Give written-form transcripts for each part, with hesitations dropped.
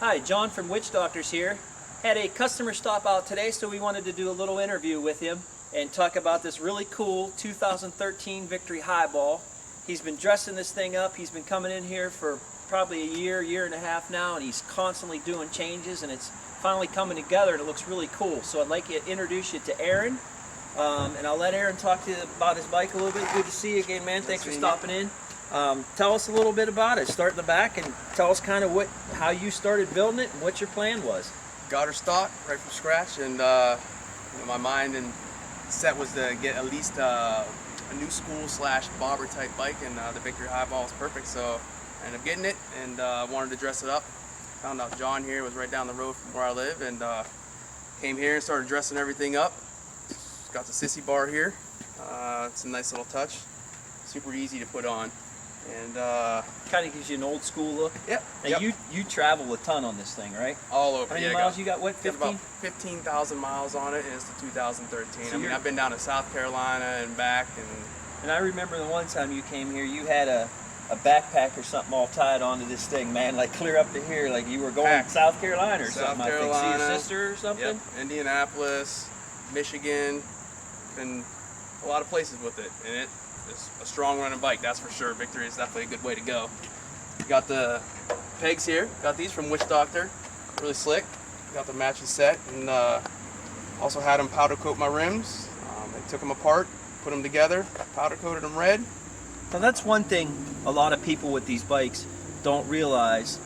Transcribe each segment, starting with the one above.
Hi, John from Witchdoctors here. Had a customer stop out today, so we wanted to do a little interview with him and talk about this really cool 2013 Victory Highball. He's been dressing this thing up. He's been coming in here for probably a year and a half now, and he's constantly doing changes, and it's finally coming together, and it looks really cool. So I'd like to introduce you to Aaron, and I'll let Aaron talk to you about his bike a little bit. Good to see you again, man. Thanks for stopping in. Tell us a little bit about it. Start in the back and tell us kind of how you started building it and what your plan was. Got her stock right from scratch, and my mind and set was to get at least a new school / bobber type bike, and the Victory Highball is perfect. So I ended up getting it, and wanted to dress it up. Found out John here was right down the road from where I live, and came here and started dressing everything up. Got the sissy bar here. It's a nice little touch. Super easy to put on. And kind of gives you an old school look. Yep. Now you travel a ton on this thing, right? All over. How many miles you got? What, 15? Got about 15,000 miles on it, and it's the 2013. So I mean, I've been down to South Carolina and back, and I remember the one time you came here, you had a backpack or something all tied onto this thing, man, like clear up to here, like you were going to South Carolina or something. I think. See your sister or something? Yep. Indianapolis, Michigan, been a lot of places with it, and it's a strong running bike, that's for sure. Victory is definitely a good way to go. Got the pegs here. Got these from Witchdoctor. Really slick. Got the matching set, and also had them powder coat my rims. I took them apart, put them together, powder coated them red. Now that's one thing a lot of people with these bikes don't realize,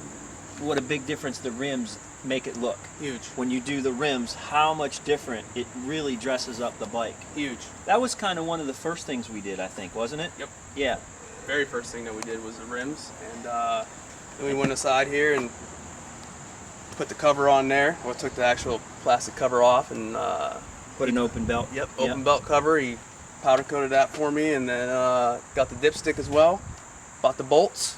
what a big difference the rims make it look. Huge. When you do the rims, how much different it really dresses up the bike. Huge. That was kind of one of the first things we did, I think, wasn't it? Yep. Yeah. Very first thing that we did was the rims, and then we went aside here and put the cover on there. Well, took the actual plastic cover off and put an open belt. Yep, open belt cover. He powder coated that for me, and then got the dipstick as well. Bought the bolts.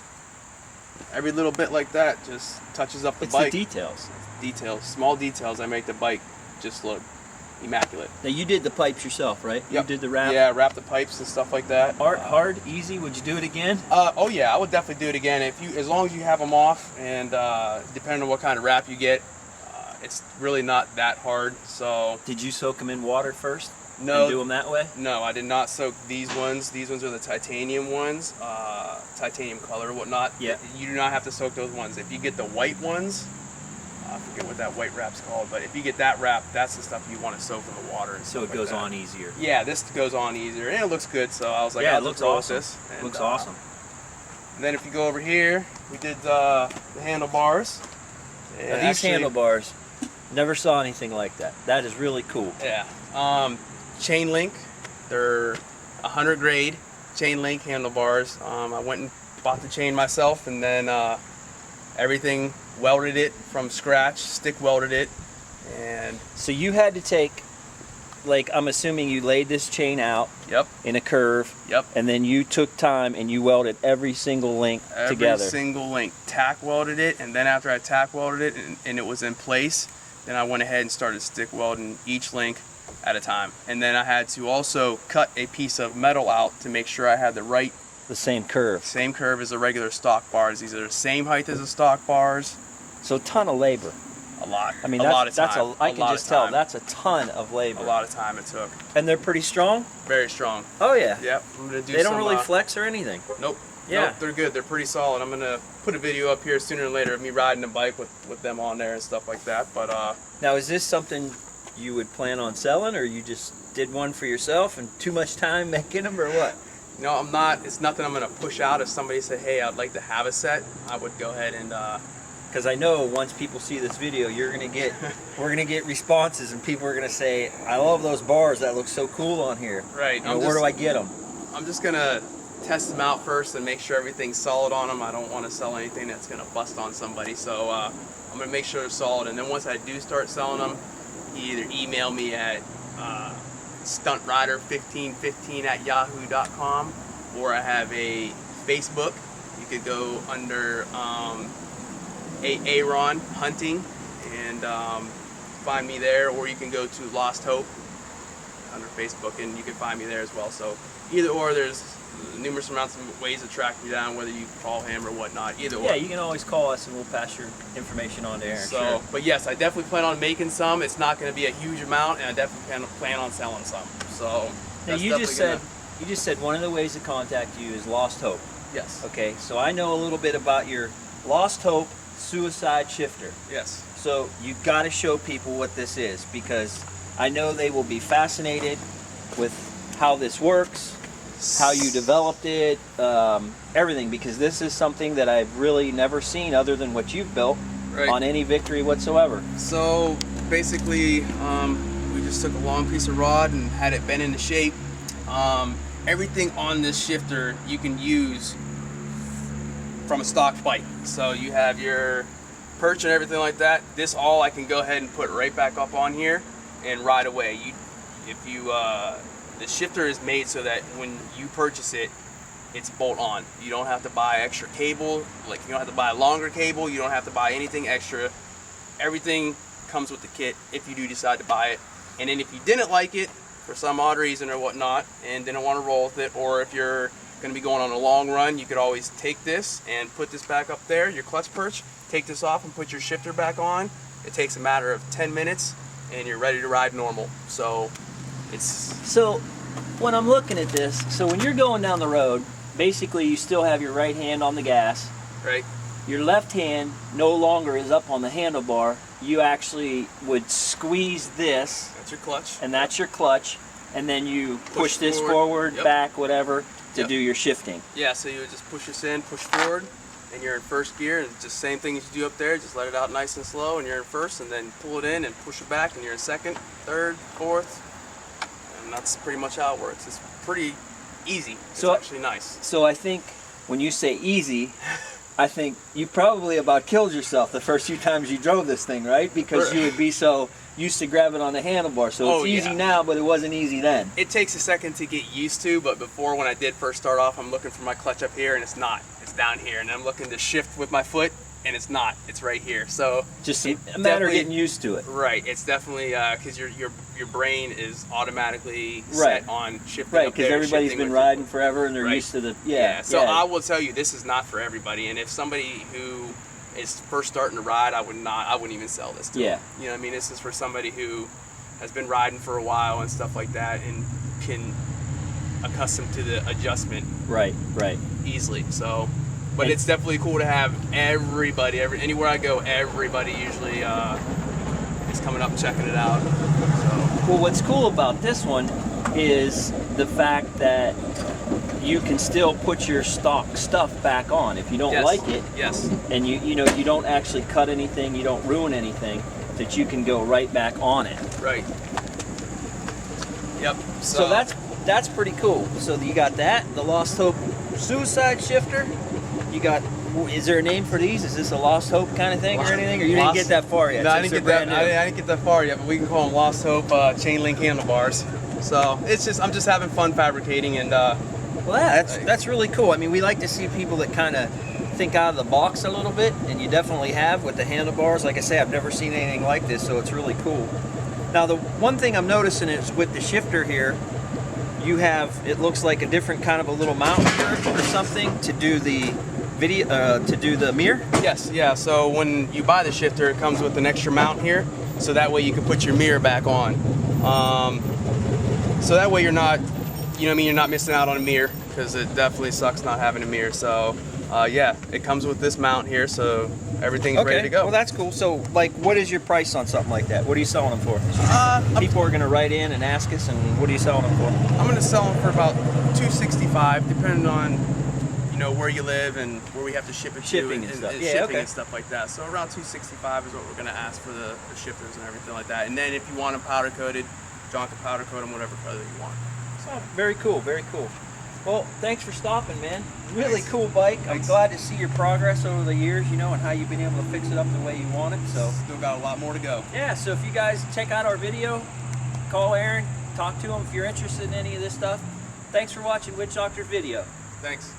Every little bit like that just touches up the bike. It's the details. Details, small details that make the bike just look immaculate. Now you did the pipes yourself, right? Yep. You did the wrap? Yeah, wrap the pipes and stuff like that. Hard, easy, would you do it again? Oh yeah, I would definitely do it again. As long as you have them off, and depending on what kind of wrap you get, it's really not that hard. So. Did you soak them in water first? No. And do them that way? No, I did not soak these ones. These ones are the titanium ones, titanium color, whatnot. Yeah. You do not have to soak those ones. If you get the white ones, I forget what that white wrap's called, but if you get that wrap, that's the stuff you want to soak in the water. And so it goes on easier. Yeah, this goes on easier, and it looks good. So I was like, yeah, it looks awesome. This. And, looks awesome. And then if you go over here, we did the handlebars. Now these handlebars, never saw anything like that. That is really cool. Yeah. Chain link. They're 100 grade chain link handlebars. I went and bought the chain myself, and then everything, welded it from scratch, stick welded it. And so you had to take, like, I'm assuming you laid this chain out. Yep. In a curve. Yep. And then you took time and you welded every single link together. Every single link. Tack welded it, and then after I tack welded it and it was in place, then I went ahead and started stick welding each link at a time. And then I had to also cut a piece of metal out to make sure I had the same curve. Same curve as the regular stock bars. These are the same height as the stock bars. So a ton of labor. A lot. I mean, a lot of time. I can just tell that's a ton of labor. A lot of time it took. And they're pretty strong? Very strong. Oh yeah. Yep. I'm gonna do they don't really flex or anything. Nope. Yeah. Nope, they're good. They're pretty solid. I'm gonna put a video up here sooner or later of me riding a bike with them on there and stuff like that. But now, is this something you would plan on selling, or you just did one for yourself and too much time making them, or what? No, I'm not. It's nothing I'm gonna push out. If somebody said, hey, I'd like to have a set, I would go ahead and because I know once people see this video, we're gonna get responses, and people are gonna say, I love those bars, that looks so cool on here. Right. Where do I get them? I'm just gonna test them out first and make sure everything's solid on them. I don't want to sell anything that's gonna bust on somebody, so I'm gonna make sure they're solid, and then once I do start selling them, you either email me at stuntrider1515@yahoo.com, or I have a Facebook. You could go under Aaron Hunting and find me there, or you can go to Lost Hope under Facebook and you can find me there as well. So either or, there's numerous amounts of ways to track me down, whether you call him or whatnot. Either way. Yeah, you can always call us and we'll pass your information on to Aaron. So, sure. but yes, I definitely plan on making some. It's not going to be a huge amount, and I definitely plan on selling some. So Now that's you just definitely said one of the ways to contact you is Lost Hope. Yes. Okay, so I know a little bit about your Lost Hope suicide shifter. Yes. So you got to show people what this is, because I know they will be fascinated with how this works, how you developed it, everything, because this is something that I've really never seen other than what you've built on any Victory whatsoever. So basically, we just took a long piece of rod and had it bent into shape. Everything on this shifter you can use from a stock bike. So you have your perch and everything like that. This all I can go ahead and put right back up on here and ride away. The shifter is made so that when you purchase it, it's bolt on. You don't have to buy extra cable, like you don't have to buy a longer cable, you don't have to buy anything extra. Everything comes with the kit if you do decide to buy it. And then if you didn't like it for some odd reason or whatnot and didn't want to roll with it, or if you're going to be going on a long run, you could always take this and put this back up there, your clutch perch, take this off and put your shifter back on. It takes a matter of 10 minutes and you're ready to ride normal. So when I'm looking at this, so when you're going down the road, basically you still have your right hand on the gas. Right. Your left hand no longer is up on the handlebar. You actually would squeeze this. That's your clutch. And that's your clutch. And then you push this forward, back, whatever, to do your shifting. Yeah, so you would just push this in, push forward, and you're in first gear. And it's just the same thing as you do up there. Just let it out nice and slow, and you're in first, and then pull it in and push it back, and you're in second, third, fourth. And that's pretty much how it works. It's pretty easy. It's actually nice. So I think when you say easy, I think you probably about killed yourself the first few times you drove this thing, right? Because you would be so used to grabbing on the handlebar. So it's easy now, but it wasn't easy then. It takes a second to get used to, but before, when I did first start off, I'm looking for my clutch up here, and it's not. It's down here, and I'm looking to shift with my foot, and it's not. It's right here. So just a matter of getting used to it. Right. It's definitely because your brain is automatically set on shifting. Right. Because everybody's been riding forever and they're used to the So I will tell you, this is not for everybody. And if somebody who is first starting to ride, I wouldn't even sell this to them. You know what I mean? This is for somebody who has been riding for a while and stuff like that and can accustom to the adjustment. Right. Easily. So. But it's definitely cool to have everybody, anywhere I go, everybody usually is coming up and checking it out. So. Well, what's cool about this one is the fact that you can still put your stock stuff back on if you don't like it. Yes. And you don't actually cut anything, you don't ruin anything, that you can go right back on it. Right. Yep. So that's pretty cool. So you got that, the Lost Hope suicide shifter. You got, is there a name for these? Is this a Lost Hope kind of thing or anything? Or you didn't get that far yet? No, I didn't get that far yet, but we can call them Lost Hope chain link handlebars. So I'm just having fun fabricating and. Well, that's really cool. I mean, we like to see people that kind of think out of the box a little bit, and you definitely have with the handlebars. Like I say, I've never seen anything like this, so it's really cool. Now, the one thing I'm noticing is with the shifter here, you have, it looks like a different kind of a little mount here or something to do the video, to do the mirror? Yes, yeah. So when you buy the shifter, it comes with an extra mount here, so that way you can put your mirror back on. So that way you're not, you're not missing out on a mirror, because it definitely sucks not having a mirror. So yeah, it comes with this mount here, so everything's ready to go. Well, that's cool. So, like, what is your price on something like that? What are you selling them for? People are going to write in and ask us, and what are you selling them for? I'm going to sell them for about $265, depending on where you live and where we have to ship it shipping to and stuff. Shipping and stuff like that. So around $265 is what we're going to ask for the shifters and everything like that. And then if you want them powder coated, John can powder coat them whatever color you want. So very cool, very cool. Well, thanks for stopping, man. Really cool bike. I'm glad to see your progress over the years, and how you've been able to fix it up the way you want it. So still got a lot more to go. Yeah, so if you guys check out our video, call Aaron, talk to him if you're interested in any of this stuff. Thanks for watching Witchdoctors video. Thanks.